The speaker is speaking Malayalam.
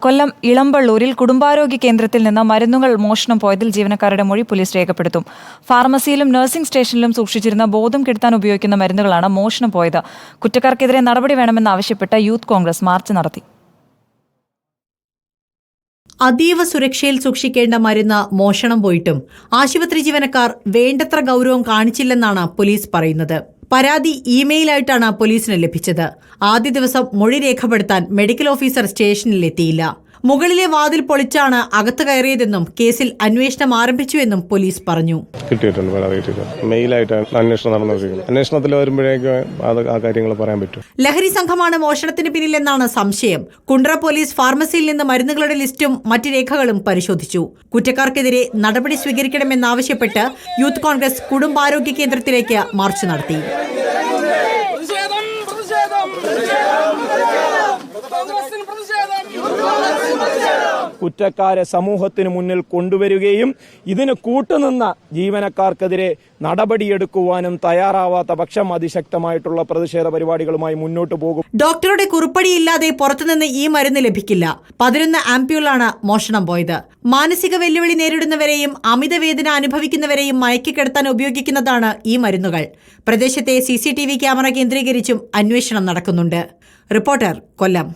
കൊല്ലം ഇളമ്പള്ളൂരിൽ കുടുംബാരോഗ്യ കേന്ദ്രത്തിൽ നിന്ന് മരുന്നുകൾ മോഷണം പോയതിൽ ജീവനക്കാരുടെ മൊഴി പോലീസ് രേഖപ്പെടുത്തും. ഫാർമസിയിലും നഴ്സിംഗ് സ്റ്റേഷനിലും സൂക്ഷിച്ചിരുന്ന ബോധം കെടുത്താൻ ഉപയോഗിക്കുന്ന മരുന്നുകളാണ് മോഷണം പോയത്. കുറ്റക്കാർക്കെതിരെ നടപടി വേണമെന്നാവശ്യപ്പെട്ട് യൂത്ത് കോൺഗ്രസ് മാർച്ച് നടത്തി. അതീവ സുരക്ഷയിൽ സൂക്ഷിക്കേണ്ട മരുന്ന് മോഷണം പോയിട്ടും ആശുപത്രി ജീവനക്കാർ വേണ്ടത്ര ഗൗരവം കാണിച്ചില്ലെന്നാണ് പോലീസ് പറയുന്നത്. പരാതി ഇമെയിലായിട്ടാണ് പോലീസിന് ലഭിച്ചത്. ആദ്യ ദിവസം മൊഴി രേഖപ്പെടുത്താൻ മെഡിക്കൽ ഓഫീസർ സ്റ്റേഷനിലെത്തിയില്ല. മുകളിലെ വാതിൽ പൊളിച്ചാണ് അകത്ത് കയറിയതെന്നും കേസിൽ അന്വേഷണം ആരംഭിച്ചുവെന്നും പോലീസ് പറഞ്ഞു. കിട്ടിയിട്ടുണ്ട്, മെയിലായിട്ടാണ് അന്വേഷണം നടന്നുകൊണ്ടിരിക്കുന്നത്. അന്വേഷണത്തിൽ വരുമ്പോഴേക്കും ആ കാര്യങ്ങൾ പറയാൻ പറ്റും. ലഹരി സംഘമാണ് മോഷണത്തിന് പിന്നിലെന്നാണ് സംശയം. കുണ്ട്ര പോലീസ് ഫാർമസിയിൽ നിന്ന് മരുന്നുകളുടെ ലിസ്റ്റും മറ്റ് രേഖകളും പരിശോധിച്ചു. കുറ്റക്കാർക്കെതിരെ നടപടി സ്വീകരിക്കണമെന്നാവശ്യപ്പെട്ട് യൂത്ത് കോൺഗ്രസ് കുടുംബാരോഗ്യ കേന്ദ്രത്തിലേക്ക് മാർച്ച് നടത്തി. കുറ്റക്കാരെ സമൂഹത്തിന് മുന്നിൽ കൊണ്ടുവരികയും ഇതിന് കൂട്ടുനിന്ന ജീവനക്കാർക്കെതിരെ നടപടിയെടുക്കുവാനും തയ്യാറാവാത്ത പക്ഷം അതിശക്തമായിട്ടുള്ള പ്രതിഷേധ പരിപാടികളുമായി മുന്നോട്ട് പോകും. ഡോക്ടറുടെ കുറിപ്പടിയില്ലാതെ പുറത്തുനിന്ന് ഈ മരുന്ന് ലഭിക്കില്ല. 11 ആംപ്യൂളാണ് മോഷണം പോയത്. മാനസിക വെല്ലുവിളി നേരിടുന്നവരെയും അമിതവേദന അനുഭവിക്കുന്നവരെയും മയക്കിക്കിടത്താൻ ഉപയോഗിക്കുന്നതാണ് ഈ മരുന്നുകൾ. പ്രദേശത്തെ CCTV ക്യാമറ കേന്ദ്രീകരിച്ചും അന്വേഷണം നടക്കുന്നുണ്ട്. റിപ്പോർട്ടർ, കൊല്ലം.